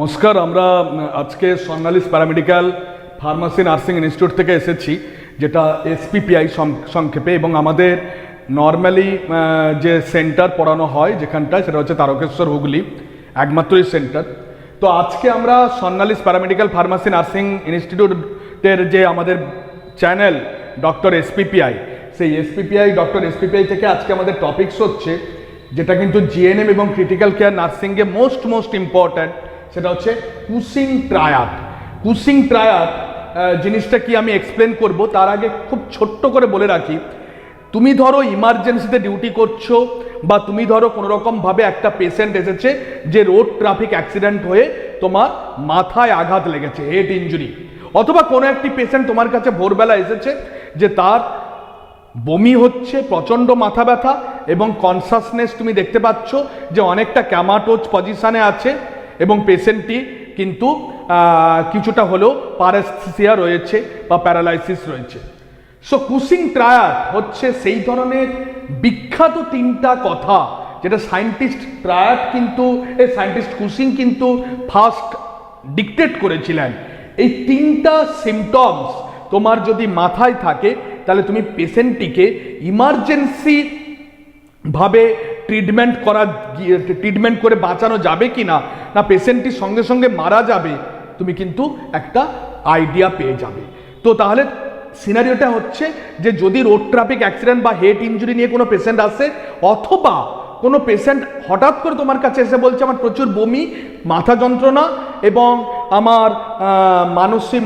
নমস্কার। আমরা আজকে স্বর্ণালী প্যারামেডিক্যাল ফার্মাসি নার্সিং ইনস্টিটিউট থেকে এসেছি, যেটা এসপিপিআই সংক্ষেপে, এবং আমাদের নর্মালি যে সেন্টার পড়ানো হয় যেখানটায়, সেটা হচ্ছে তারকেশ্বর হুগলি, একমাত্রই সেন্টার। তো আজকে আমরা স্বর্ণালী প্যারামেডিক্যাল ফার্মাসি নার্সিং ইনস্টিটিউটের যে আমাদের চ্যানেল ডক্টর এসপিপিআই, সেই ডক্টর এসপিপিআই থেকে আজকে আমাদের টপিকস হচ্ছে, যেটা কিন্তু জিএনএম এবং ক্রিটিক্যাল কেয়ার নার্সিংয়ে মোস্ট ইম্পর্ট্যান্ট, সেটা হচ্ছে কুসিং ট্রায়াড। কুসিং ট্রায়াড জিনিসটা কি আমি এক্সপ্লেন করব, তার আগে খুব ছোট্ট করে বলে রাখি, তুমি ধরো ইমার্জেন্সিতে ডিউটি করছো, বা তুমি ধরো কোনো রকমভাবে একটা পেশেন্ট এসেছে যে রোড ট্রাফিক অ্যাক্সিডেন্ট হয়ে তোমার মাথায় আঘাত লেগেছে, হেড ইঞ্জুরি, অথবা কোনো একটি পেশেন্ট তোমার কাছে ভোরবেলা এসেছে যে তার বমি হচ্ছে, প্রচণ্ড মাথা ব্যথা, এবং কনসাসনেস তুমি দেখতে পাচ্ছ যে অনেকটা ক্যামাটোজ পজিশনে আছে, এবং পেশেন্টটি কিন্তু কিছুটা হলেও প্যারাস্থেসিয়া রয়েছে বা প্যারালাইসিস রয়েছে। সো কুসিং ট্রায়াড হচ্ছে সেই ধরনের বিখ্যাত তিনটা কথা, যেটা সায়েন্টিস্ট কুসিং কিন্তু ফার্স্ট ডিকটেট করেছিলেন। এই তিনটা সিমটমস তোমার যদি মাথায় থাকে, তাহলে তুমি পেশেন্টটিকে ইমার্জেন্সি ভাবে ট্রিটমেন্ট করে বাঁচানো যাবে কি না, না পেশেন্টটি সঙ্গে সঙ্গে মারা যাবে, তুমি কিন্তু একটা আইডিয়া পেয়ে যাবে। তো তাহলে সিনারিওটা হচ্ছে যে যদি রোড ট্রাফিক অ্যাক্সিডেন্ট বা হেড ইঞ্জুরি নিয়ে কোনো পেশেন্ট আসে, অথবা কোনো পেশেন্ট হঠাৎ করে তোমার কাছে এসে বলছে আমার প্রচুর বমি, মাথা যন্ত্রণা, এবং আমার মানসিক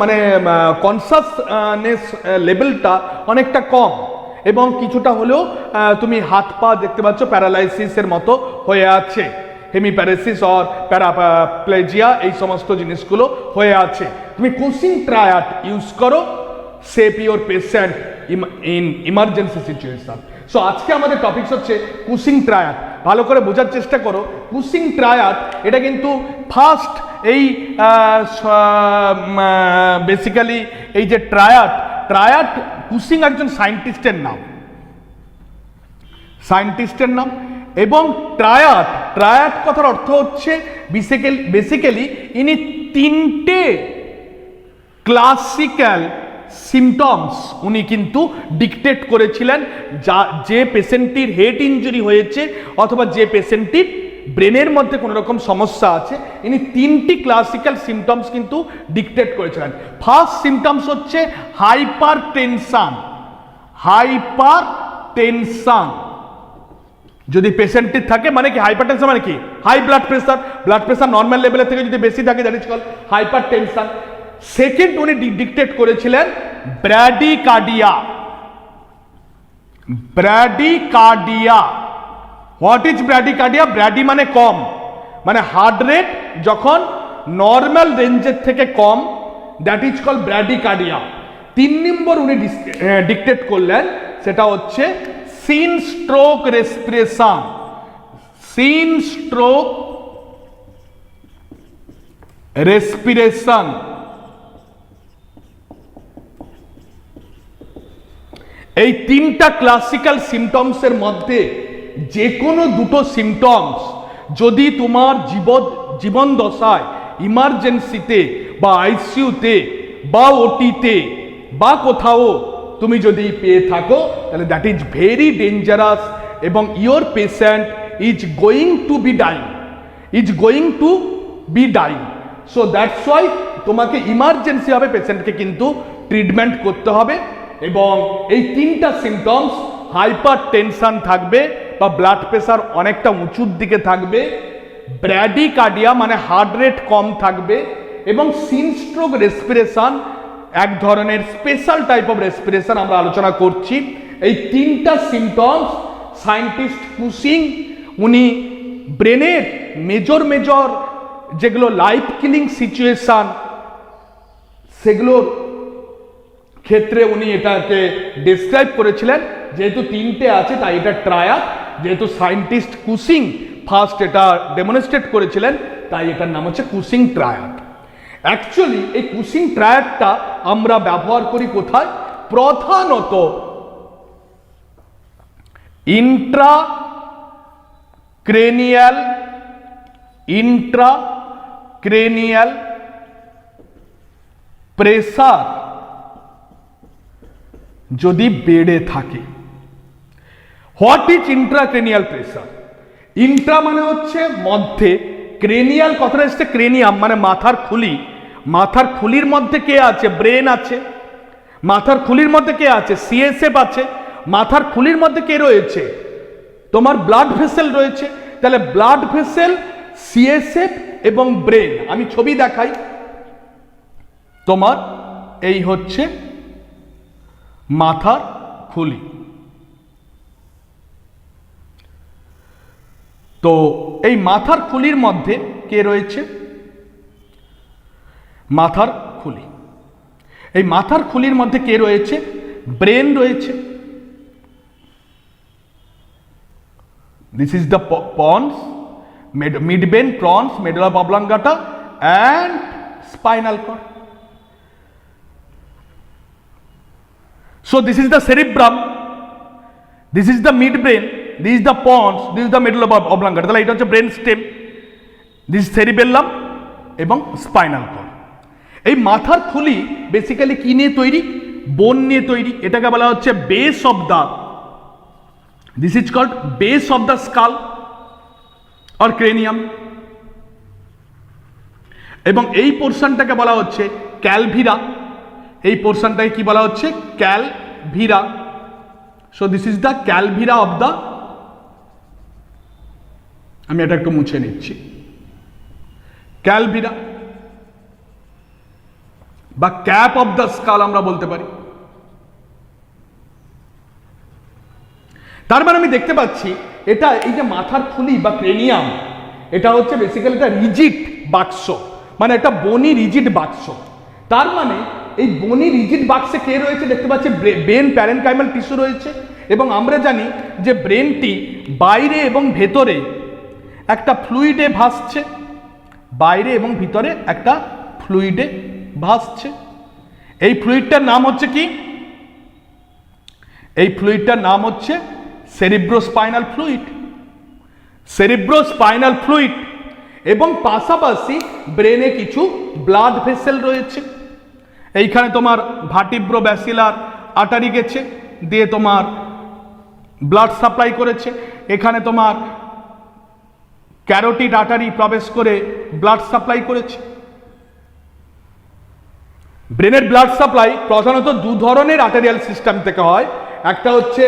কনসাসনেস লেভেলটা অনেকটা কম, এবং কিছুটা হলেও তুমি হাত পা দেখতে পাচ্ছ প্যারালাইসিসের মতো হয়ে আছে, হেমিপ্যারেসিস অর প্যারাপ্লেজিয়া, এই সমস্ত জিনিসগুলো হয়ে আছে, তুমি কুসিং ট্রায়াড ইউজ করো, save your patient in emergency situation. So আজকে আমাদের টপিকস হচ্ছে কুসিং ট্রায়াড। ভালো করে বোঝার চেষ্টা করো। কুসিং ট্রায়াড এটা কিন্তু ফার্স্ট এই বেসিক্যালি এই যে ট্রায়াড কুসিং একজন সায়েন্টিস্টের নাম, এবং ট্রায়াড কথার অর্থ হচ্ছে বেসিক্যালি ইনি তিনটে ক্লাসিক্যাল সিমটমস উনি কিন্তু ডিকটেট করেছিলেন, যে পেশেন্টটির হেড ইঞ্জুরি হয়েছে অথবা যে পেশেন্টটির ব্রেনের মধ্যে কোনো রকম সমস্যা আছে, ইনি তিনটি ক্লাসিক্যাল সিমটমস কিন্তু ডিকটেট করেছিলেন। ফার্স্ট সিমটমস হচ্ছে হাইপার টেনশন যদি পেশেন্টটির থাকে, মানে কি হাইপার টেনশন মানে কি, হাই ব্লাড প্রেসার নর্মাল লেভেলের থেকে যদি বেশি থাকে, that is called hypertension. Second উনি ডিকটেট করেছিলেন bradycardia. What is bradycardia? Brady মানে কম, মানে হার্ট রেট যখন নর্মাল রেঞ্জের থেকে কম, দ্যাট ইজ কল্ড ব্র্যাডিকার্ডিয়া। 3 নম্বর উনি ডিকটেট করলেন, সেটা হচ্ছে সিন স্ট্রোক রেসপিরেশন। এই তিনটা ক্লাসিক্যাল সিমটমসের মধ্যে যে কোনো দুটো সিমটমস যদি তোমার জীবন দশায় ইমার্জেন্সিতে বা আইসিইউতে বা ওটিতে বা কোথাও তুমি যদি পেয়ে থাকো, তাহলে দ্যাট ইজ ভেরি ডেঞ্জারাস, এবং your patient is going to be dying. So that's why তোমাকে ইমার্জেন্সি ভাবে পেশেন্টকে কিন্তু ট্রিটমেন্ট করতে হবে। এবং এই তিনটা সিমটমস, হাইপার টেনশন থাকবে বা ব্লাড প্রেসার অনেকটা উঁচুর দিকে থাকবে, ব্র্যাডিকার্ডিয়া মানে হার্ট রেট কম থাকবে, এবং সিনস্ট্রোক রেসপিরেশন এক ধরনের স্পেশাল টাইপ অফ রেসপিরেশন আমরা আলোচনা করছি। এই তিনটা সিমটমস সায়েন্টিস্ট কুসিং উনি ব্রেনের মেজর যেগুলো লাইফ কিলিং সিচুয়েশন, সেগুলোর ক্ষেত্রে উনি এটাকে ডিসক্রাইব করেছিলেন। যেহেতু তিনটে আছে তাই এটা ট্রায়াড, যেহেতু সায়েন্টিস্ট কুসিং ফার্স্ট এটা ডেমনস্ট্রেট করেছিলেন, তাই এটার নাম হচ্ছে কুসিং ট্রায়াড। অ্যাকচুয়ালি এই কুসিং ট্রায়াডটা আমরা ব্যবহার করি কোথায়? প্রধানত ইন্ট্রাক্রেনিয়াল ক্রেনিয়াল প্রেসার যদি বেড়ে থাকে। What is intracranial pressure? Intra মানে হচ্ছে মধ্যে, ক্রেনিয়াল কথাটা এসছে ক্রেনিয়াম মানে মাথার খুলি। মাথার খুলির মধ্যে কে আছে? ব্রেন আছে। মাথার খুলির মধ্যে কে আছে? সিএসএফ আছে। মাথার খুলির মধ্যে কে রয়েছে? তোমার ব্লাড ভেসেল রয়েছে। তাহলে ব্লাড ভেসেল, সিএসএফ এবং ব্রেন। আমি ছবি দেখাই। তোমার এই হচ্ছে মাথার খুলি। তো এই মাথার খুলির মধ্যে কে রয়েছে? মাথার খুলি। এই মাথার খুলির মধ্যে কে রয়েছে? ব্রেন রয়েছে। This is the pons, midbrain, pons, medulla oblongata and spinal cord. So this is the cerebrum, this is the midbrain, this is the pons, this is the medulla oblongata. তাহলে এটা হচ্ছে ব্রেন স্টেম, দিস সেরিবেল্লাম এবং spinal cord. এই মাথার খুলি basically কি নিয়ে তৈরি? বোন নিয়ে তৈরি। এটাকে বলা হচ্ছে base of the, this is called base of the skull or cranium. এবং এই পোর্শনটাকে বলা হচ্ছে ক্যালভিরা। এই পোর্শনটাকে কি বলা হচ্ছে? Calvaria. So this is the calvaria of the, আমি এটা একটু মুছে নিচ্ছি, ক্যালভিরা বা ক্যাপ অফ দ্য স্কাল আমরা বলতে পারি। তার মানে আমি দেখতে পাচ্ছি এটা, এই যে মাথার খুলি বা ক্রেনিয়াম, এটা হচ্ছে বেসিক্যালি একটা রিজিড বাক্স, মানে একটা বনি রিজিড বাক্স। তার মানে এই বনি রিজিড বাক্সে কে রয়েছে? দেখতে পাচ্ছি ব্রেন প্যারেনকাইমাল টিস্যু রয়েছে। এবং আমরা জানি যে ব্রেনটি বাইরে এবং ভেতরে একটা ফ্লুইডে ভাসছে, বাইরে এবং ভিতরে একটা ফ্লুইডে ভাসছে। এই ফ্লুইডটার নাম হচ্ছে কি? এই ফ্লুইডটার নাম হচ্ছে সেরিব্রোস্পাইনাল ফ্লুইড। Cerebrospinal fluid. এবং পাশাপাশি ব্রেনে কিছু ব্লাড ভেসেল রয়েছে। এইখানে তোমার ভার্টিব্রো ব্যাসিলার আর্টারি গেছে, দিয়ে তোমার ব্লাড সাপ্লাই করেছে। এখানে তোমার ক্যারোটিড আর্টারি প্রবেশ করে ব্লাড সাপ্লাই করেছে। ব্রেনের ব্লাড সাপ্লাই প্রধানত দু ধরনের আর্টারিয়াল সিস্টেম থেকে হয়। একটা হচ্ছে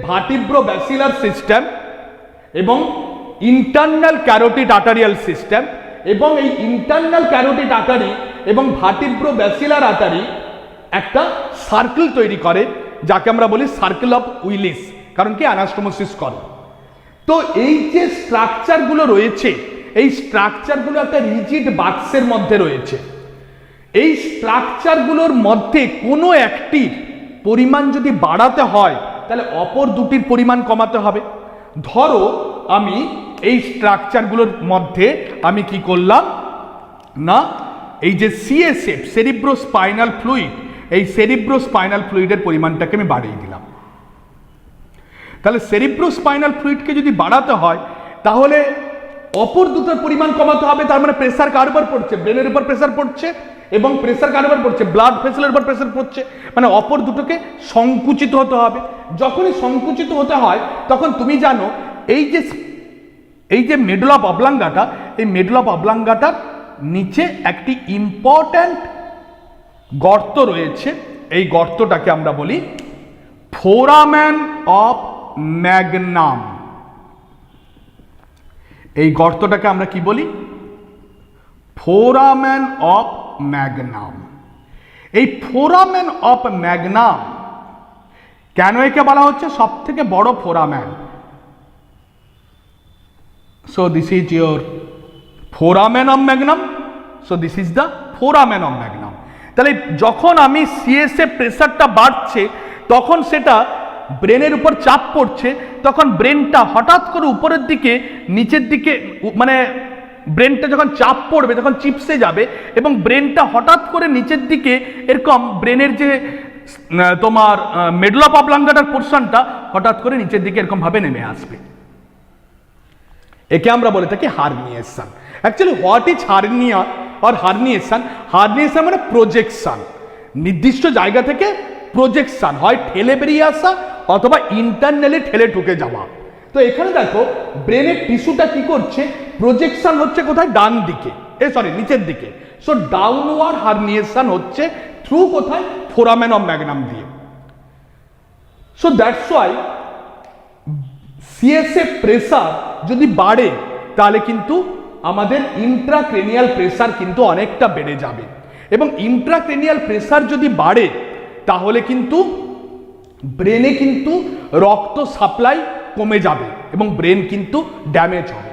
ভার্টিব্রো ব্যাসিলার সিস্টেম এবং ইন্টারনাল ক্যারোটিড আর্টারিয়াল সিস্টেম। এবং এই ইন্টারনাল ক্যারোটিড আর্টারি এবং ভার্টিব্রো ব্যাসিলার আর্টারি একটা সার্কেল তৈরি করে, যাকে আমরা বলি সার্কেল অফ উইলিস, কারণ কি অ্যানাস্টোমোসিস করে। তো এই যে স্ট্রাকচারগুলো রয়েছে, এই স্ট্রাকচারগুলো একটা রিজিড বাক্সের মধ্যে রয়েছে। এই স্ট্রাকচারগুলোর মধ্যে কোনো একটির পরিমাণ যদি বাড়াতে হয়, তাহলে অপর দুটির পরিমাণ কমাতে হবে। ধরো আমি এই স্ট্রাকচারগুলোর মধ্যে আমি কি করলাম না, এই যে সিএসএফ, সেরিব্রোস্পাইনাল ফ্লুইড, এই সেরিব্রোস্পাইনাল ফ্লুইডের পরিমাণটাকে আমি বাড়িয়ে দিলাম। তাহলে সেরিব্রোস্পাইনাল ফ্লুইডকে যদি বাড়াতে হয়, তাহলে অপর দুটোর পরিমাণ কমাতে হবে। তার মানে প্রেসার কার উপর পড়ছে? ব্রেনের উপর প্রেসার পড়ছে। এবং প্রেসার কার উপর পড়ছে? ব্লাড ভেসেলের উপর প্রেসার পড়ছে। মানে অপর দুটোকে সংকুচিত হতে হবে। যখনই সংকুচিত হতে হয়, তখন তুমি জানো এই যে মেডুলা অবলাঙ্গাটা, এই মেডুলা অবলাঙ্গাটার নিচে একটি ইম্পর্ট্যান্ট গর্ত রয়েছে। এই গর্তটাকে আমরা বলি ফোরামেন অফ ম্যাগনাম। এই গর্তটাকে আমরা কি বলি? Foramen of Magnum. এই ফোরামেন অফ ম্যাগনাম কেন একে বলা হচ্ছে সব থেকে বড় foramen? So this is your foramen of Magnum. So this is the foramen of Magnum. তাহলে যখন আমি সিএসএ প্রেসারটা বাড়ছে, তখন সেটা ব্রেনের উপর চাপ পড়ছে, তখন ব্রেনটা হঠাৎ করে উপরের দিকে নিচের দিকে, মানে ব্রেনটা যখন চাপ পড়বে তখন চিপসে যাবে এবং ব্রেনটা হঠাৎ করে নিচের দিকে এরকম, ব্রেনের যে তোমার মেডুলা অবলাঙ্গাটার পোর্শনটা হঠাৎ করে নিচের দিকে এরকম ভাবে নেমে আসবে। একে আমরা বলে থাকি herniation. Actually what is hernia? और হার্নিয়েশন। হার্নিয়েশন মানে প্রজেকশন, নির্দিষ্ট জায়গা থেকে প্রজেকশন হয়, ঠেলে বেরিয়ে আসা অথবা ইন্টারনালি ঠেলে ঢুকে যাওয়া। তো এখানে দেখো ব্রেনের টিস্যুটা কি করছে, প্রজেকশন হচ্ছে কোথায়, ডান দিকে, নিচের দিকে। সো ডাউনওয়ার্ড হার্নিয়েশন হচ্ছে থ্রু কোথায়, ফোরামেন অফ ম্যাগনাম দিয়ে। So that's Y CSF pressure যদি বাড়ে তাহলে কিন্তু আমাদের ইন্ট্রাক্রেনিয়াল প্রেসার কিন্তু অনেকটা বেড়ে যাবে, এবং ইন্ট্রাক্রেনিয়াল প্রেসার যদি বাড়ে তাহলে কিন্তু ব্রেনে কিন্তু রক্ত সাপ্লাই কমে যাবে এবং ব্রেন কিন্তু ড্যামেজ হবে।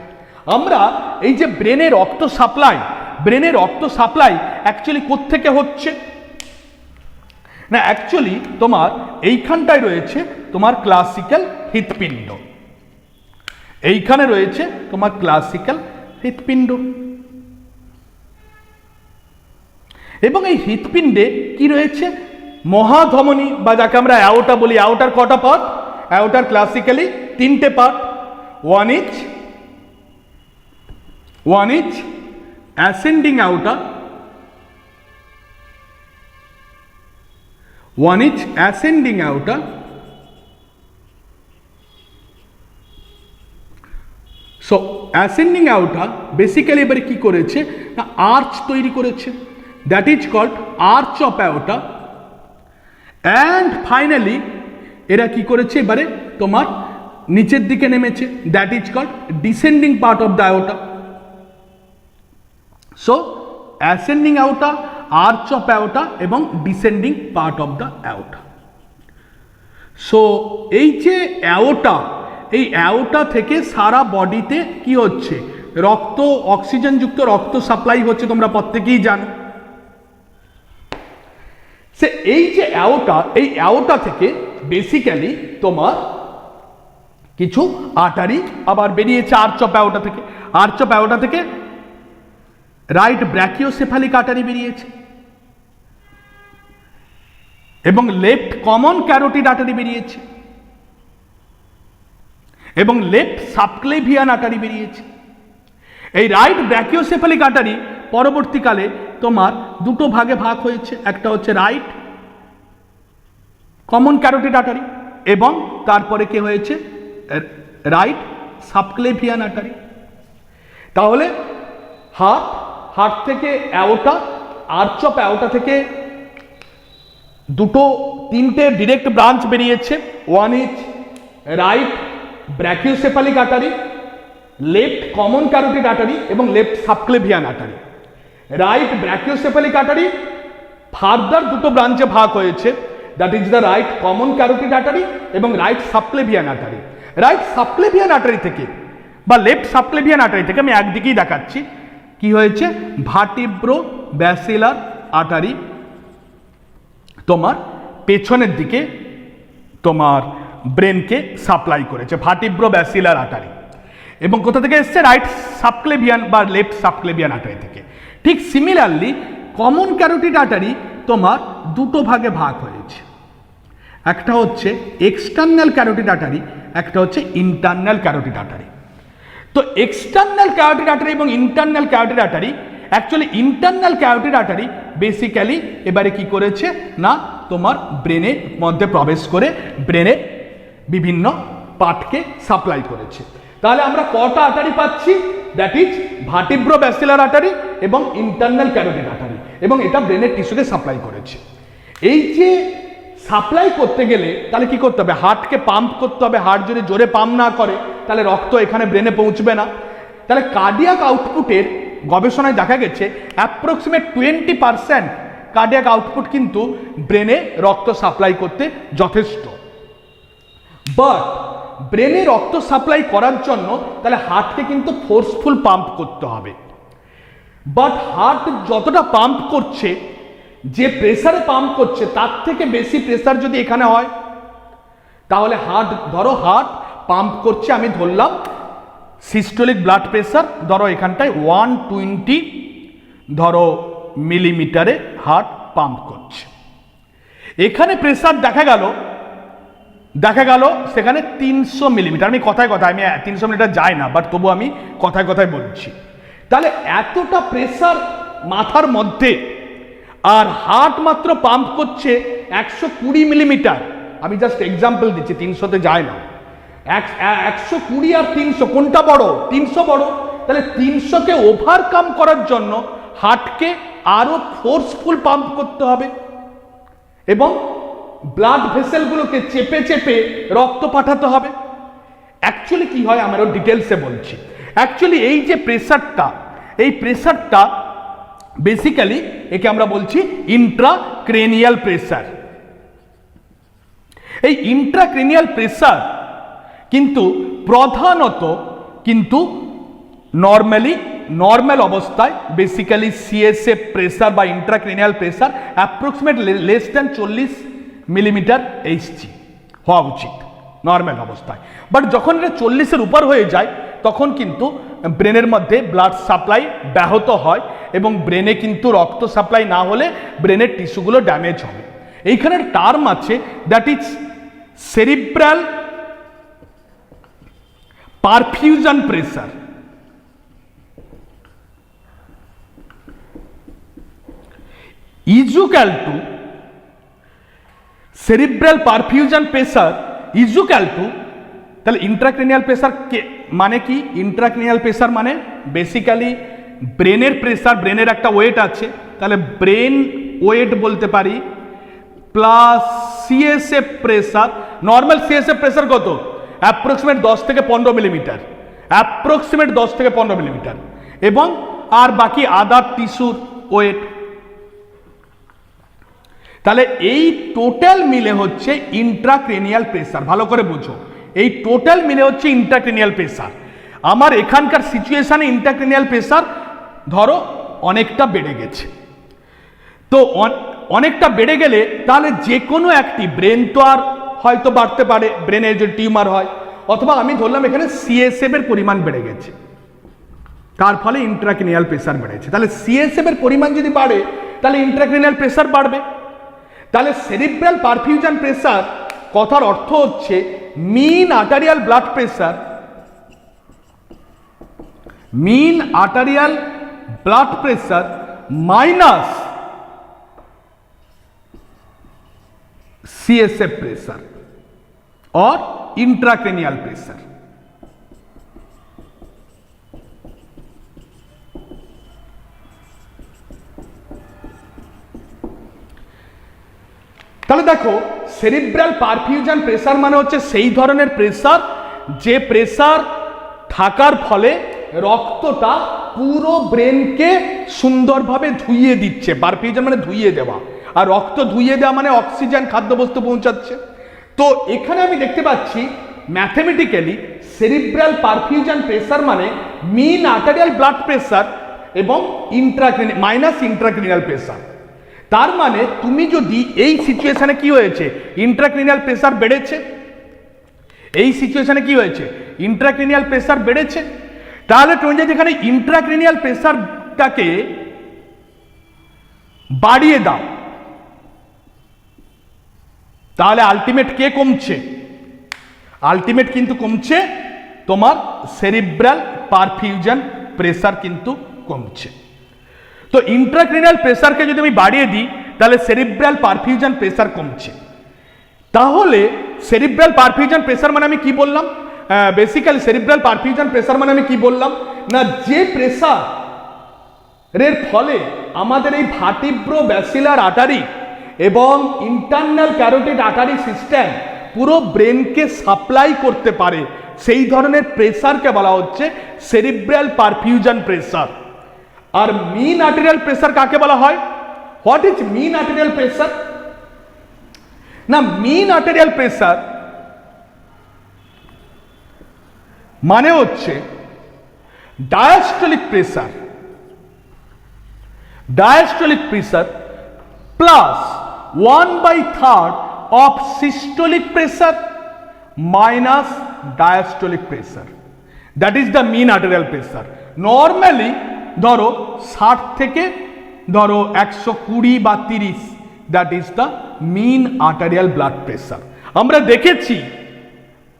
আমরা এই যে ব্রেনে রক্ত সাপ্লাই অ্যাকচুয়ালি কোত্থেকে হচ্ছে না, অ্যাকচুয়ালি তোমার এইখানটায় রয়েছে তোমার ক্লাসিক্যাল হৃৎপিণ্ড, এইখানে রয়েছে তোমার ক্লাসিক্যাল হৃৎপিণ্ড, এবং এই হৃৎপিণ্ডে কি রয়েছে, মহাধমনী বা যাকে আমরা অ্যাওর্টা বলি। অ্যাওর্টার কটা পার্ট, অ্যাওর্টার ক্লাসিক্যালি 3টে part, one is ascending aorta, so ascending aorta basically এবারে কি করেছে না, আর্চ তৈরি করেছে, that is called arch of aorta. And finally এরা কি করেছে, এবারে তোমার নিচের দিকে নেমেছে, that is called descending part of the aorta. So ascending aorta, arch of aorta এবং descending part of the aorta. So এই যে অ্যাওর্টা, এই অ্যাওর্টা থেকে সারা বডিতে কি হচ্ছে, রক্ত, অক্সিজেনযুক্ত রক্ত সাপ্লাই হচ্ছে, তোমরা প্রত্যেকেই জানো। সে এই যে অ্যাওর্টা, এই অ্যাওর্টা থেকে বেসিক্যালি তোমার কিছু আর্টারি আবার বেরিয়েছে আর্চ অফ অ্যাওর্টা থেকে। আর্চ অফ অ্যাওর্টা থেকে রাইট ব্র্যাকিওসেফালিক আর্টারি বেরিয়েছে এবং লেফট কমন ক্যারোটিড আর্টারি বেরিয়েছে এবং লেফট সাবক্লেভিয়ান আর্টারি বেরিয়েছে। এই রাইট ব্র্যাকিওসেফালিক আর্টারি পরবর্তীকালে তোমার দুটো ভাগে ভাগ হয়েছে, একটা হচ্ছে রাইট কমন ক্যারোটিড আর্টারি এবং তারপরে কি হয়েছে, রাইট সাবক্লেভিয়ান আর্টারি। তাহলে হার্ট থেকে অ্যাওর্টা, আর্চ অফ অ্যাওর্টা থেকে তিনটে ডিরেক্ট ব্রাঞ্চ বেরিয়েছে, one is right brachiocephalic artery, left common carotid artery এবং left subclavian artery. Right brachiocephalic artery further দুটো ব্রাঞ্চে ভাগ হয়েছে, that is the right common carotid artery এবং right subclavian artery. Right subclavian artery থেকে বা left subclavian artery থেকে আমি একদিকেই দেখাচ্ছি, কি হয়েছে, ভার্টিব্রো ব্যাসিলার আর্টারি তোমার পেছনের দিকে তোমার ব্রেনকে সাপ্লাই করেছে, ভার্টিব্রো ব্যাসিলার আর্টারি। এবং কোথা থেকে এসছে, রাইট সাবক্লেভিয়ান বা লেফট সাবক্লেভিয়ান আর্টারি থেকে। ঠিক সিমিলারলি কমন ক্যারোটিড আর্টারি তোমার দুটো ভাগে ভাগ হয়েছে, একটা হচ্ছে এক্সটার্নাল ক্যারোটিড আর্টারি, একটা হচ্ছে ইন্টারনাল ক্যারোটিড আর্টারি। তো এক্সটার্নাল ক্যারোটিড আর্টারি এবং internal carotid artery, actually internal carotid artery basically এবারে কি করেছে না, তোমার ব্রেনের মধ্যে প্রবেশ করে ব্রেনের বিভিন্ন পার্টকে সাপ্লাই করেছে। তাহলে আমরা কটা আর্টারি পাচ্ছি, দ্যাট ইজ ভার্টিব্রো ব্যাসিলার আর্টারি এবং ইন্টারনাল ক্যারোটিড আর্টারি, এবং এটা ব্রেনের টিস্যুকে সাপ্লাই করেছে। এই যে সাপ্লাই করতে গেলে তাহলে কি করতে হবে, হার্টকে পাম্প করতে হবে। হার্ট যদি জোরে পাম্প না করে তাহলে রক্ত এখানে ব্রেনে পৌঁছবে না। তাহলে কার্ডিয়াক আউটপুটের গবেষণায় দেখা গেছে অ্যাপ্রক্সিমেট 20% কার্ডিয়াক আউটপুট কিন্তু ব্রেনে রক্ত সাপ্লাই করতে যথেষ্ট। বাট ব্রেনে রক্ত সাপ্লাই করার জন্য তাহলে হার্টকে কিন্তু ফোর্সফুল পাম্প করতে হবে। বাট হার্ট যতটা পাম্প করছে, যে প্রেসারে পাম্প করছে তার থেকে বেশি প্রেসার যদি এখানে হয় তাহলে ধরো হার্ট পাম্প করছে, আমি ধরলাম সিস্টোলিক ব্লাড প্রেসার ধরো এখানটায় 120 ধরো মিলিমিটারে হার্ট পাম্প করছে। এখানে প্রেসার দেখা গেল সেখানে 300 মিলিমিটার। আমি কথায় আমি 300 মিলিমিটার যাই না, বাট তবু আমি কথায় বলছি। তাহলে এতটা প্রেসার মাথার মধ্যে, আর হার্ট মাত্র পাম্প করছে 120 মিলিমিটার। আমি জাস্ট এক্সাম্পল দিচ্ছি, 300-তে যায় না। 120 আর 300 কোনটা বড়? 300 বড়। তাহলে 300-কে ওভারকাম করার জন্য হার্টকে আরো ফোর্সফুল পাম্প করতে হবে এবং ব্লাড ভেসেলগুলোকে চেপে চেপে রক্ত পাঠাতে হবে। অ্যাকচুয়ালি কি হয় আমারও ডিটেলসে বলছি। অ্যাকচুয়ালি এই যে প্রেসারটা, এই প্রেসারটা বেসিক্যালি একে আমরা বলছি ইন্ট্রাক্রেনিয়াল প্রেসার। এই ইন্ট্রাক্রেনিয়াল প্রেসার কিন্তু প্রধানত কিন্তু নর্মাল অবস্থায় বেসিক্যালি সিএসএফ প্রেসার বা intracranial pressure approximate less than 40 millimetre Hg হওয়া উচিত নর্মাল অবস্থায়। বাট যখন এটা 40-এর উপর হয়ে যায় তখন কিন্তু ব্রেনের মধ্যে ব্লাড সাপ্লাই ব্যাহত হয় এবং ব্রেনে কিন্তু রক্ত সাপ্লাই না হলে ব্রেনের টিস্যুগুলো ড্যামেজ হবে। এইখানের টার্ম আছে that is cerebral perfusion pressure. Equal two cerebral perfusion pressure equal two, তাহলে ইন্ট্রাক্রেনিয়াল প্রেসার মানে কি? ইন্ট্রাক্রেনিয়াল প্রেসার মানে বেসিক্যালি ব্রেনের প্রেসার, ব্রেনের একটা ওয়েট আছে, তাহলে ব্রেন ওয়েট বলতে পারি plus CSF pressure. Normal CSF pressure কত? অ্যাপ্রক্সিমেট 10 থেকে 15 মিলিমিটার, অ্যাপ্রক্সিমেট 10 থেকে 15 মিলিমিটার, এবং আর বাকি আদার টিস্যুর ওয়েট। তাহলে এই টোটাল মিলে হচ্ছে ইন্ট্রাক্রেনিয়াল প্রেসার। ভালো করে বুঝো, এই টোটাল মিলে হচ্ছে ইন্ট্রাক্রেনিয়াল প্রেসার। আমার এখানকার সিচুয়েশনে ইন্ট্রাক্রেনিয়াল প্রেসার ধরো অনেকটা বেড়ে গেছে। তো অনেকটা বেড়ে গেলে তাহলে যে কোনো একটি ব্রেন তো আর হয়তো বাড়তে পারে, ব্রেনে যে টিউমার হয়, অথবা আমি ধরলাম এখানে সিএসএফ এর পরিমাণ বেড়ে গেছে, তার ফলে ইন্ট্রাক্রেনিয়াল প্রেসার বেড়েছে। তাহলে সিএসএফ এর পরিমাণ যদি বাড়ে তাহলে ইন্ট্রাক্রেনিয়াল প্রেসার বাড়বে। তাহলে সেরিব্রাল পারফিউশন প্রেসার কথার অর্থ হচ্ছে mean arterial blood pressure, mean arterial blood pressure minus CSF pressure or intracranial pressure। তাহলে দেখো সেরিব্রাল পারফিউশন প্রেসার মানে হচ্ছে সেই ধরনের প্রেসার যে প্রেসার থাকার ফলে রক্তটা পুরো ব্রেনকে সুন্দরভাবে ধুইয়ে দিচ্ছে। পারফিউশন মানে ধুইয়ে দেওয়া, আর রক্ত ধুইয়ে দেওয়া মানে অক্সিজেন খাদ্যবস্তু পৌঁছাচ্ছে। তো এখানে আমি দেখতে পাচ্ছি ম্যাথমেটিক্যালি সেরিব্রাল পারফিউশন প্রেসার মানে মিন আর্টারিয়াল ব্লাড প্রেসার এবং মাইনাস ইন্ট্রাক্রেনিয়াল প্রেসার। তার মানে তুমি যদি এই সিচুয়েশনে কি হয়েছে, ইন্ট্রাক্রেনিয়াল প্রেসার বেড়েছে, এই সিচুয়েশনে কি হয়েছে, ইন্ট্রাক্রেনিয়াল প্রেসার বেড়েছে, তাহলে তুমি যদি এখানে ইন্ট্রাক্রেনিয়াল প্রেসারটাকে বাড়িয়ে দাও তাহলে আলটিমেট কে কমছে? আলটিমেট কিন্তু কমছে তোমার সেরিব্রাল পারফিউশন প্রেসার কিন্তু কমছে। তো ইন্ট্রাক্রেনিয়াল প্রেসারকে যদি আমি বাড়িয়ে দিই তাহলে সেরিব্রাল পারফিউশন প্রেসার কমছে। তাহলে সেরিব্রাল পারফিউশন প্রেসার মানে আমি কি বললাম? বেসিক্যালি সেরিব্রাল পারফিউশন প্রেসার মানে আমি কি বললাম না, যে প্রেসার এর ফলে আমাদের এই ভার্টিব্রো ব্যাসিলার আর্টারি এবং ইন্টারনাল ক্যারোটিড আর্টারি সিস্টেম পুরো ব্রেনকে সাপ্লাই করতে পারে, সেই ধরনের প্রেসারকে বলা হচ্ছে সেরিব্রাল পারফিউশন প্রেসার। আর মিন আর্টেরিয়াল প্রেসার কাকে বলা হয়? What is mean arterial pressure? না, মিন আর্টেরিয়াল প্রেসার মানে হচ্ছে diastolic pressure, diastolic pressure plus 1/3 of systolic pressure minus diastolic pressure, that is the mean arterial pressure। Normally ধরো 60 থেকে ধরো 120 বা 30, that is the mean arterial blood pressure. আমরা দেখেছি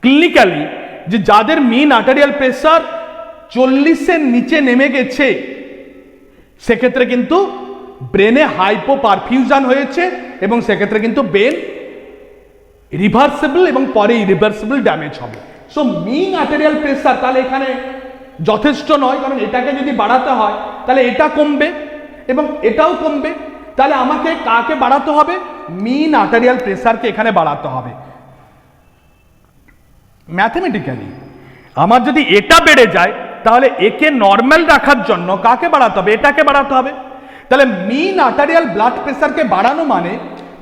clinically যে যাদের মিন আর্টারিয়াল প্রেসার 40-এর নিচে নেমে গেছে সেক্ষেত্রে কিন্তু ব্রেনে হাইপো পারফিউশন হয়েছে এবং সেক্ষেত্রে কিন্তু ব্রেন রিভার্সেবল এবং পরে ইরিভার্সেবল ড্যামেজ হবে। সো মিন আর্টেরিয়াল প্রেসার তাহলে এখানে যথেষ্ট নয়, কারণ এটাকে যদি বাড়াতে হয় তাহলে এটা কমবে এবং এটাও কমবে। তাহলে আমাকে কাকে বাড়াতে হবে? মিন আর্টেরিয়াল প্রেসারকে এখানে বাড়াতে হবে। ম্যাথমেটিক্যালি আমার যদি এটা বেড়ে যায় তাহলে একে নর্মাল রাখার জন্য কাকে বাড়াতে হবে? এটাকে বাড়াতে হবে। তাহলে মিন আর্টেরিয়াল ব্লাড প্রেসারকে বাড়ানো মানে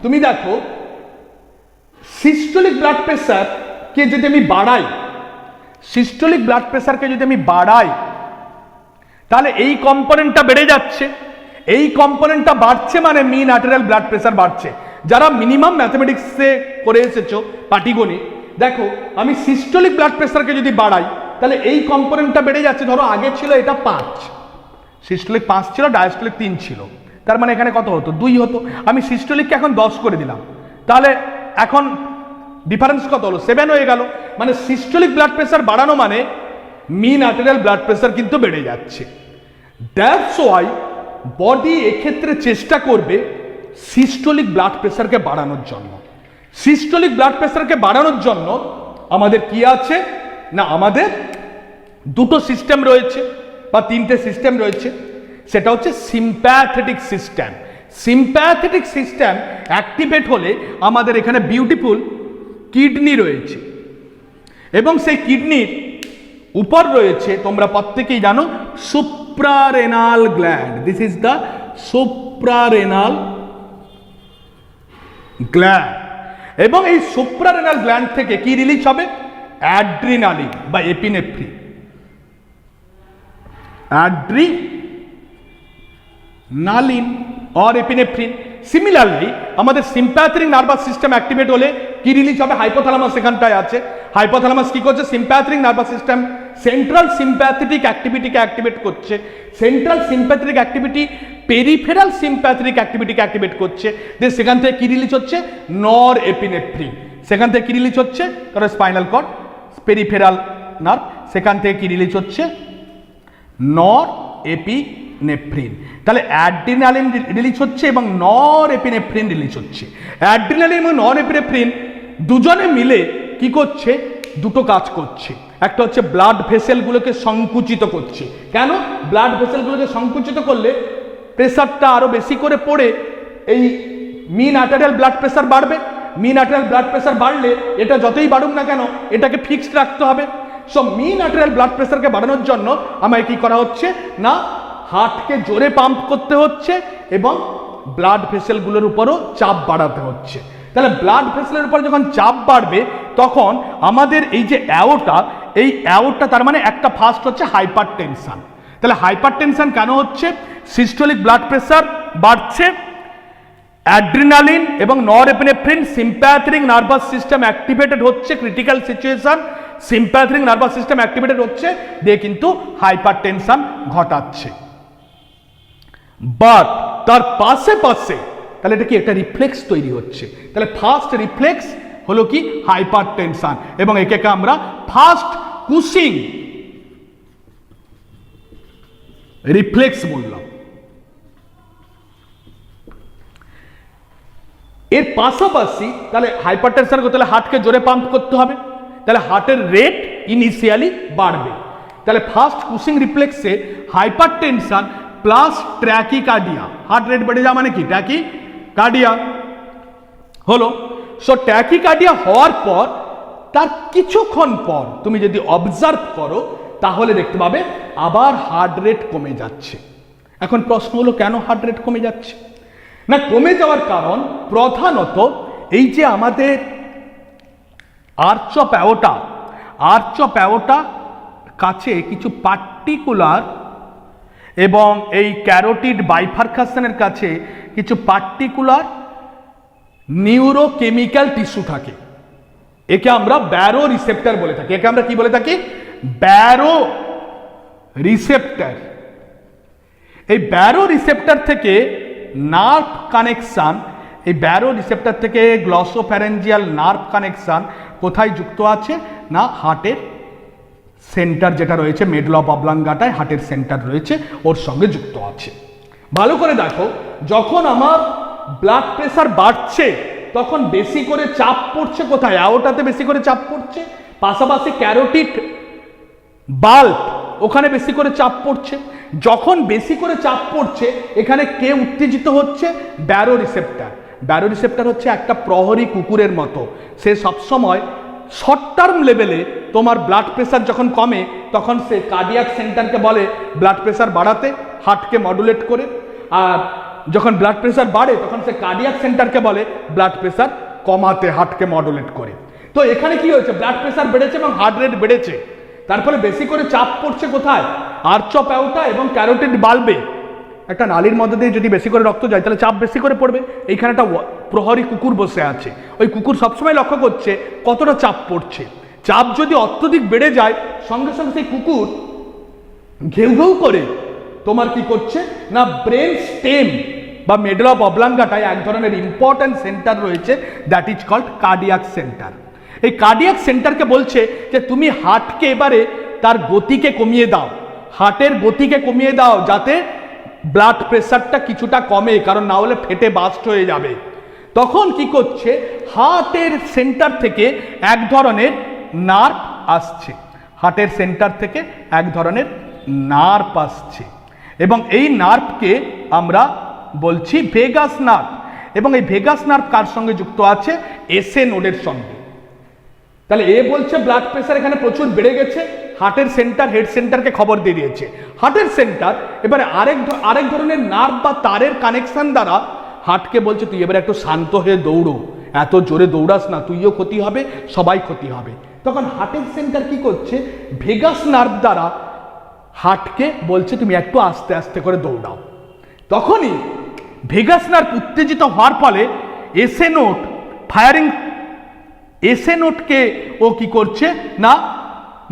তুমি দেখো সিস্টোলিক ব্লাড প্রেসারকে যদি আমি বাড়াই, সিস্টোলিক ব্লাড প্রেসারকে যদি আমি বাড়াই তাহলে এই কম্পোনেন্টটা বেড়ে যাচ্ছে, এই কম্পোনেন্টটা বাড়ছে মানে মিন আর্টেরিয়াল ব্লাড প্রেসার বাড়ছে। যারা মিনিমাম ম্যাথমেটিক্সে করে এসেছো পাটিগণিত, দেখো আমি সিস্টোলিক ব্লাড প্রেসারকে যদি বাড়াই তাহলে এই কম্পোনেন্টটা বেড়ে যাচ্ছে। ধরো আগে ছিল এটা 5, সিস্টোলিক 5 ছিল, ডায়াস্টোলিক 3 ছিল, তার মানে এখানে কত হতো? 2 হতো। আমি সিস্টোলিককে এখন 10 করে দিলাম, তাহলে এখন ডিফারেন্স কত হলো? 7 হয়ে গেল। মানে সিস্টোলিক ব্লাড প্রেসার বাড়ানো মানে মিন আর্টেরিয়াল ব্লাড প্রেসার কিন্তু বেড়ে যাচ্ছে। দ্যাটস ওয়াই বডি এক্ষেত্রে চেষ্টা করবে সিস্টোলিক ব্লাড প্রেসারকে বাড়ানোর জন্য। সিস্টোলিক ব্লাড প্রেসারকে বাড়ানোর জন্য আমাদের কি আছে না, আমাদের দুটো সিস্টেম রয়েছে বা 3টে সিস্টেম রয়েছে। সেটা হচ্ছে sympathetic system. Sympathetic system activate হলে আমাদের এখানে বিউটিফুল কিডনি রয়েছে এবং সেই কিডনির উপর রয়েছে, তোমরা প্রত্যেকেই জানো, suprarenal gland. This is the suprarenal gland. এবং এই সুপ্রারেনাল গ্ল্যান্ড থেকে কি রিলিজ হবে? অ্যাড্রিনালিন বা epinephrine. Adrenaline or epinephrine. Similarly আমাদের সিম্প্যাথেটিক নার্ভাস সিস্টেম অ্যাক্টিভেট হলে কি রিলিজ হবে? হাইপোথ্যালামাস এখানটায় আছে। হাইপোথ্যালামাস কি করছে? Sympathetic nervous system central sympathetic অ্যাক্টিভিটিকে অ্যাক্টিভেট করছে। Central sympathetic activity peripheral sympathetic অ্যাক্টিভিটিকে অ্যাক্টিভেট করছে। দেন সেখান থেকে কি রিলিজ হচ্ছে? নর এপিনেফ্রিন। সেখান থেকে কি রিলিজ হচ্ছে? ধরো স্পাইনাল কর্ড, পেরিফেরাল নার্ভ, সেখান থেকে কি রিলিজ হচ্ছে? নর এপিনেফ্রিন। তাহলে অ্যাড্রিনালিন রিলিজ হচ্ছে এবং নর এপিনেফ্রিন রিলিজ হচ্ছে। অ্যাড্রিনালিন এবং নর এপিনেফ্রিন দুজনে মিলে কি করছে? দুটো কাজ করছে। একটা হচ্ছে ব্লাড ভেসেলগুলোকে সংকুচিত করছে। কেন? ব্লাড ভেসেলগুলোকে সংকুচিত করলে প্রেসারটা আরো বেশি করে পড়ে এই মিন আর্টেরিয়াল ব্লাড প্রেসার বাড়বে। মিন আর্টেরিয়াল ব্লাড প্রেসার বাড়লে এটা যতই বাড়ুক না কেন এটাকে ফিক্সড রাখতে হবে। সো মিন আর্টেরিয়াল ব্লাড প্রেসারকে বাড়ানোর জন্য আমায় কি করা হচ্ছে না, হার্টকে জোরে পাম্প করতে হচ্ছে এবং ব্লাড ভেসেলগুলোর উপরও চাপ বাড়াতে হচ্ছে। তাহলে ব্লাড ভেসেলের উপর যখন চাপ বাড়বে তখন আমাদের এই যে অ্যাওর্টা, এই অ্যাওর্টা তার মানে একটা ফার্স্ট হচ্ছে হাইপার টেনশন। তাহলে হাইপার টেনশন কেন হচ্ছে? সিস্টোলিক ব্লাড প্রেসার বাড়ছে, অ্যাড্রিনালিন এবং norepinephrine sympathetic nervous system activated হচ্ছে, critical situation sympathetic nervous system activated হচ্ছে, দিয়ে কিন্তু হাইপার টেনশন ঘটাচ্ছে। বাট তার পাশে পাশে তাহলে এটা কি একটা রিফ্লেক্স তৈরি হচ্ছে। তাহলে ফার্স্ট রিফ্লেক্স হলো কি? হাইপার টেনশন, এবং একে আমরা ফার্স্ট কুশিং রিফ্লেক্স বললাম। এর পাশাপাশি তাহলে হাইপার টেনশন করতে হলে হার্টকে জোরে পাম্প করতে হবে, তাহলে হার্টের রেট ইনিশিয়ালি বাড়বে। তাহলে ফার্স্ট কুশিং রিফ্লেক্সে hypertension plus tachycardia, heart rate বেড়ে যাওয়া মানে কি? ট্র্যাকিকার্ডিয়া হলো। সো ট্র্যাকিকার্ডিয়া হওয়ার পর তার কিছুক্ষণ পর তুমি যদি অবজার্ভ করো তাহলে দেখতে পাবে আবার হার্ট রেট কমে যাচ্ছে। এখন প্রশ্ন হলো কেন হার্ট রেট কমে যাচ্ছে? না, কমে যাওয়ার কারণ প্রধানত এই যে আমাদের আর্চ অফ অ্যাওর্টা কাছে কিছু পার্টিকুলার এবং এই ক্যারোটিড বাইফারকাশনের কাছে কিছু পার্টিকুলার নিউরোকেমিক্যাল টিস্যু থাকে। একে আমরা ব্যারো রিসেপ্টর বলে থাকি। একে আমরা কি বলে থাকি? Barrow receptor. এই ব্যারো রিসেপ্টর থেকে নার্ভ কানেকশন, এই ব্যারো রিসেপ্টর থেকে গ্লসোফ্যারেঞ্জিয়াল নার্ভ কানেকশন কোথায় যুক্ত আছে না হার্টের সেন্টার যেটা রয়েছে মেডুলা অবলাঙ্গাটায় হার্টের সেন্টার রয়েছে ওর সঙ্গে যুক্ত আছে। ভালো করে দেখো, যখন আমার ব্লাড প্রেশার বাড়ছে তখন বেশি করে চাপ পড়ছে কোথায়? অ্যাওর্টাতে বেশি করে চাপ পড়ছে, পাশাপাশি ক্যারোটিড বাল্ব ওখানে বেশি করে চাপ পড়ছে। যখন বেশি করে চাপ পড়ছে এখানে কে উত্তেজিত হচ্ছে? Barrow receptor. ব্যারো রিসেপ্টর হচ্ছে একটা প্রহরী কুকুরের মতো, সে সবসময় শর্ট টার্ম লেভেলে তোমার ব্লাড প্রেশার যখন কমে তখন সে কার্ডিয়াক সেন্টারকে বলে ব্লাড প্রেশার বাড়াতে, হার্টকে মডুলেট করে। আর যখন ব্লাড প্রেশার বাড়ে তখন সে কার্ডিয়াক সেন্টারকে বলে ব্লাড প্রেশার কমাতে, হার্টকে মডুলেট করে। তো এখানে কি হয়েছে? ব্লাড প্রেশার বেড়েছে এবং হার্ট রেট বেড়েছে, তার ফলে বেশি করে চাপ পড়ছে কোথায়? আর্চ অফ অ্যাওর্টা এবং ক্যারোটিড বাল্বে। একটা নালীর মধ্যে দিয়ে যদি বেশি করে রক্ত যায় তাহলে চাপ বেশি করে পড়বে। এইখানে একটা প্রহরী কুকুর বসে আছে, ওই কুকুর সবসময় লক্ষ্য করছে কতটা চাপ পড়ছে। চাপ যদি অত্যধিক বেড়ে যায় সঙ্গে সঙ্গে সেই কুকুর ঘেউ ঘেউ করে তোমার কি করছে না, ব্রেন স্টেম বা মেডুলা অবলাঙ্গাটায় এক ধরনের ইম্পর্ট্যান্ট সেন্টার রয়েছে, that is called cardiac centre. এই কার্ডিয়াক সেন্টারকে বলছে যে তুমি হার্টকে এবারে তার গতিকে কমিয়ে দাও, হার্টের গতিকে কমিয়ে দাও যাতে ব্লাড প্রেশারটা কিছুটা কমে, কারণ না হলে ফেটে বাস্ট হয়ে যাবে। তখন কি করছে? হার্টের সেন্টার থেকে এক ধরনের নার্ভ আসছে, হার্টের সেন্টার থেকে এক ধরনের নার্ভ আসছে এবং এই নার্ভকে আমরা বলছি ভেগাস নার্ভ। এবং এই ভেগাস নার্ভ কার সঙ্গে যুক্ত আছে? এসএ নোডের সঙ্গে। তাহলে এ বলছে ব্লাড প্রেশার এখানে প্রচুর বেড়ে গেছে, হার্টের সেন্টার হেড সেন্টারকে খবর দিয়ে দিয়েছে। হার্টের সেন্টার এবারে আরেক ধরনের নার্ভ বা তারের কানেকশন দ্বারা হার্টকে বলছে তুই এবারে একটু শান্ত হয়ে দৌড়ো, এত জোরে দৌড়াস না, তুইও ক্ষতি হবে, সবাই ক্ষতি হবে। তখন হার্টের সেন্টার কি করছে? ভেগাস নার্ভ দ্বারা হার্টকে বলছে তুমি একটু আস্তে আস্তে করে দৌড়াও। তখনই ভেগাস নার্ভ উত্তেজিত হওয়ার ফলে এসএ নোড ফায়ারিং, এসএ নোডকে ও কি করছে না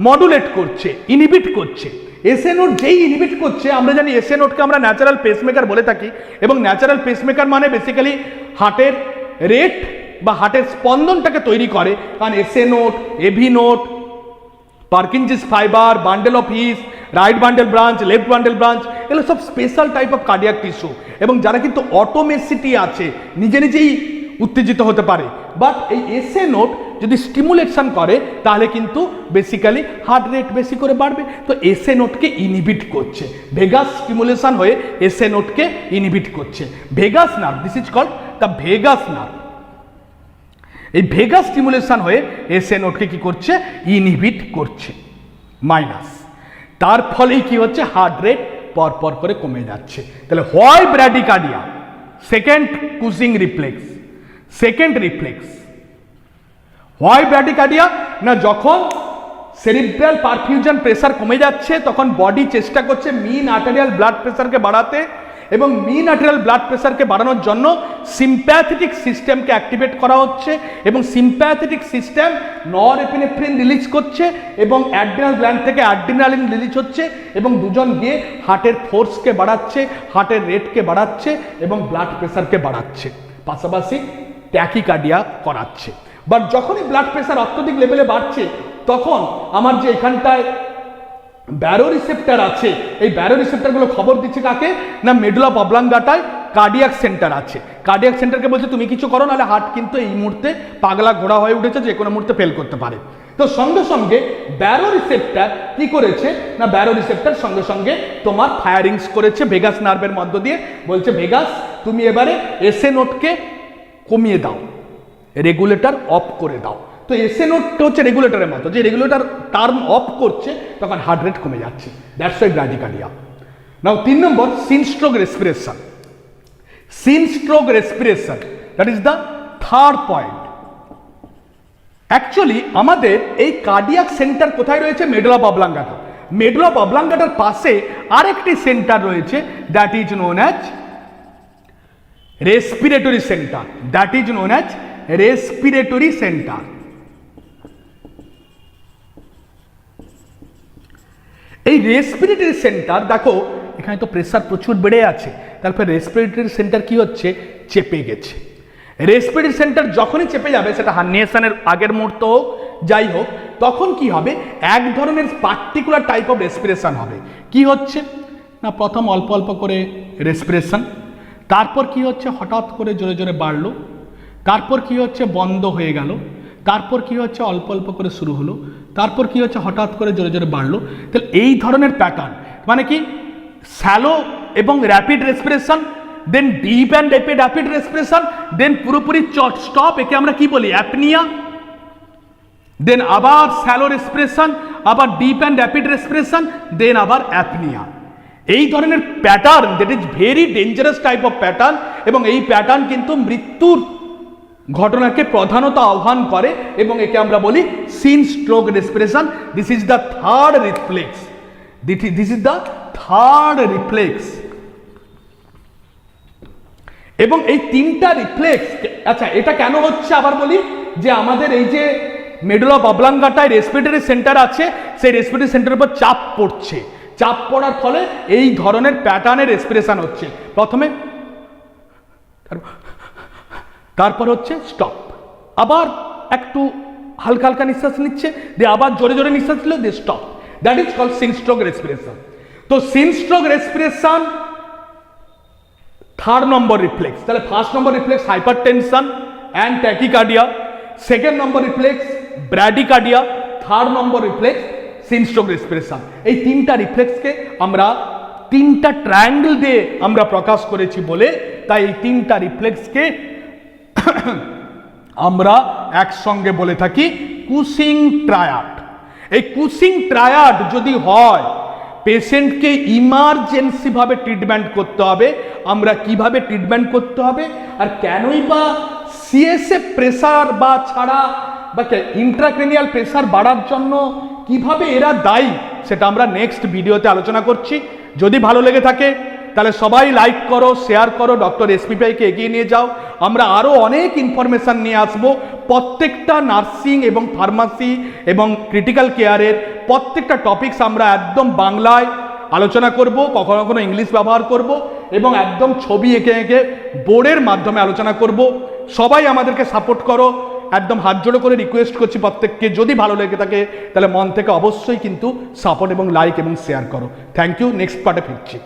মডুলেট করছে, ইনহিবিট করছে। এসএ নোড যেই ইনহিবিট করছে, আমরা জানি এসএ নোডকে আমরা ন্যাচারাল পেসমেকার বলে থাকি, এবং ন্যাচারাল পেসমেকার মানে বেসিক্যালি হার্টের রেট বা হার্টের স্পন্দনটাকে তৈরি করে। কারণ SA node, AV node, Purkinje fibre, bundle of His, right bundle branch, left bundle branch, এগুলো সব special type of cardiac tissue, এবং যারা কিন্তু অটোমেসিটি আছে, নিজে নিজেই উত্তেজিত হতে পারে। বাট এই এসএ নোড যদি স্টিমুলেশন করে তাহলে কিন্তু বেসিক্যালি হার্ট রেট বেশি করে বাড়বে। তো এসএ নোডকে ইনহিবিট করছে, ভেগাস স্টিমুলেশন হয়ে এসএ নোডকে ইনহিবিট করছে। Vagus nerve, this is called the vagus nerve. এই ভেগাস স্টিমুলেশন হয়ে এসএ নোডকে কি করছে? ইনহিবিট করছে, মাইনাস। তার ফলেই কি হচ্ছে? হার্ট রেট পরপর করে কমে যাচ্ছে। তাহলে হয় bradycardia, second Cushing reflex, second reflex. হয় ব্র্যাডিকার্ডিয়া না, যখন সেরিব্রাল পারফিউশন প্রেসার কমে যাচ্ছে তখন বডি চেষ্টা করছে মিন আর্টেরিয়াল ব্লাড প্রেসারকে বাড়াতে, এবং মিন আর্টেরিয়াল ব্লাড প্রেসারকে বাড়ানোর জন্য সিম্প্যাথেটিক সিস্টেমকে অ্যাক্টিভেট করা হচ্ছে, এবং সিম্প্যাথেটিক সিস্টেম নরএপিনেফ্রিন রিলিজ করছে এবং অ্যাড্রিনাল গ্ল্যান্ড থেকে অ্যাড্রিনালিন রিলিজ হচ্ছে, এবং দুজন গিয়ে হার্টের ফোর্সকে বাড়াচ্ছে, হার্টের রেটকে বাড়াচ্ছে এবং ব্লাড প্রেসারকে বাড়াচ্ছে, পাশাপাশি ট্যাকিকার্ডিয়া করাচ্ছে। বাট যখনই ব্লাড প্রেসার অত্যধিক লেভেলে বাড়ছে তখন আমার যে এখানটায় ব্যারো রিসেপ্টর আছে, এই ব্যারো রিসেপ্টরগুলো খবর দিচ্ছে কাকে না, মেডুলা অবলাঙ্গাটায় কার্ডিয়াক সেন্টার আছে। কার্ডিয়াক সেন্টারকে বলছে তুমি কিছু করো, নাহলে হার্ট কিন্তু এই মুহূর্তে পাগলা ঘোড়া হয়ে উঠেছে, যে কোনো মুহূর্তে ফেল করতে পারে। তো সঙ্গে সঙ্গে ব্যারো রিসেপ্টর কি করেছে না, ব্যারো রিসেপ্টর সঙ্গে সঙ্গে তোমার ফায়ারিংস করেছে ভেগাস নার্ভের মধ্য দিয়ে, বলছে ভেগাস তুমি এবারে এসএ নোডকে কমিয়ে দাও, রেগুলেটর অফ করে দাও। তো এসএ নোডটা হচ্ছে রেগুলেটরের মতো, যে রেগুলেটর টার্ম অফ করছে তখন হার্ট রেট কমে যাচ্ছে, that's why bradycardia. Now 3 number, Cheyne Stokes respiration. Cheyne Stokes respiration, that is the third point. Actually আমাদের এই কার্ডিয়াক সেন্টার কোথায় রয়েছে? Medulla oblongata. মেডুলা অবলাঙ্গাটার পাশে আরেকটি সেন্টার রয়েছে, that is known as respiratory centre, that is known as respiratory centre. এই respiratory centre দেখো এখানে তো প্রেসার প্রচুর বেড়ে আছে, তারপর রেসপিরেটরি সেন্টার কি হচ্ছে? চেপে গেছে। রেসপিরেটরি সেন্টার যখনই চেপে যাবে, সেটা হার্নিয়েশনের আগের মুহূর্ত হোক যাই হোক, তখন কি হবে? এক ধরনের পার্টিকুলার টাইপ অফ রেসপিরেশন হবে। কি হচ্ছে? না প্রথম অল্প অল্প করে রেসপিরেশন, তারপর কি হচ্ছে হঠাৎ করে জোরে জোরে বাড়লো, তারপর কি হচ্ছে বন্ধ হয়ে গেল, তারপর কি হচ্ছে অল্প অল্প করে শুরু হলো, তারপর কি হচ্ছে হঠাৎ করে জোরে জোরে বাড়লো। তাহলে এই ধরনের প্যাটার্ন মানে কি স্যালো এবং rapid respiration, then deep and rapid respiration, then পুরোপুরি স্টপ, একে আমরা কি বলি অ্যাপনিয়া, দেন আবার স্যালো রেসপিরেশন, আবার deep and rapid respiration, then আবার অ্যাপনিয়া। এই ধরনের pattern that is very dangerous type of pattern, এবং এই প্যাটার্ন কিন্তু মৃত্যুর ঘটনাকে প্রধানত আহ্বান করে, এবং একে আমরা বলি Cheyne Stokes respiration. This is the third reflex, this is the third reflex. এবং এই তিনটা রিফ্লেক্স, আচ্ছা এটা কেন হচ্ছে আবার বলি, যে আমাদের এই যে মেডুলা অবলাঙ্গাটায় রেসপিরেটরি সেন্টার আছে, সেই রেসপিরেটরি সেন্টারের উপর চাপ পড়ছে, চাপ পড়ার ফলে এই ধরনের প্যাটার্নের রেসপিরেশন হচ্ছে। প্রথমে, তারপর হচ্ছে স্টপ, আবার একটু হালকা হালকা নিঃশ্বাস নিচ্ছে, দিয়ে আবার জোরে জোরে নিঃশ্বাস নিল, দিয়ে stop. That is called Cheyne Stokes respiration. তো Cheyne Stokes respiration third number reflex. তাহলে first number reflex hypertension and tachycardia, second number reflex bradycardia, third number reflex Cheyne Stokes respiration. এই তিনটা রিফ্লেক্সকে আমরা তিনটা ট্রায়াঙ্গেল দিয়ে আমরা প্রকাশ করেছি বলে, তাই এই তিনটা রিফ্লেক্সকে আমরা একসঙ্গে বলে থাকি কুসিং ট্রায়াড। এই কুসিং ট্রায়াড যদি হয়, পেশেন্টকে ইমার্জেন্সি ভাবে ট্রিটমেন্ট করতে হবে। আমরা কিভাবে ট্রিটমেন্ট করতে হবে, আর কেনই বা সিএসএফ প্রেসার বা ছাড়া বা ইন্ট্রাক্রেনিয়াল প্রেসার বাড়ার জন্য কিভাবে এরা দায়ী, সেটা আমরা নেক্সট ভিডিওতে আলোচনা করছি। যদি ভালো লেগে থাকে তাহলে সবাই লাইক করো, শেয়ার করো, ডক্টর এসপিপিআইকে এগিয়ে নিয়ে যাও। আমরা আরও অনেক ইনফরমেশান নিয়ে আসবো। প্রত্যেকটা নার্সিং এবং ফার্মাসি এবং ক্রিটিক্যাল কেয়ারের প্রত্যেকটা টপিকস আমরা একদম বাংলায় আলোচনা করব, কখনো কখনো ইংলিশ ব্যবহার করব, এবং একদম ছবি এঁকে এঁকে বোর্ডের মাধ্যমে আলোচনা করব। সবাই আমাদেরকে সাপোর্ট করো, একদম হাত জোড়ো করে রিকোয়েস্ট করছি প্রত্যেককে। যদি ভালো লেগে থাকে তাহলে মন থেকে অবশ্যই কিন্তু সাপোর্ট এবং লাইক এবং শেয়ার করো। থ্যাংক ইউ, নেক্সট পার্টে ফিরছি।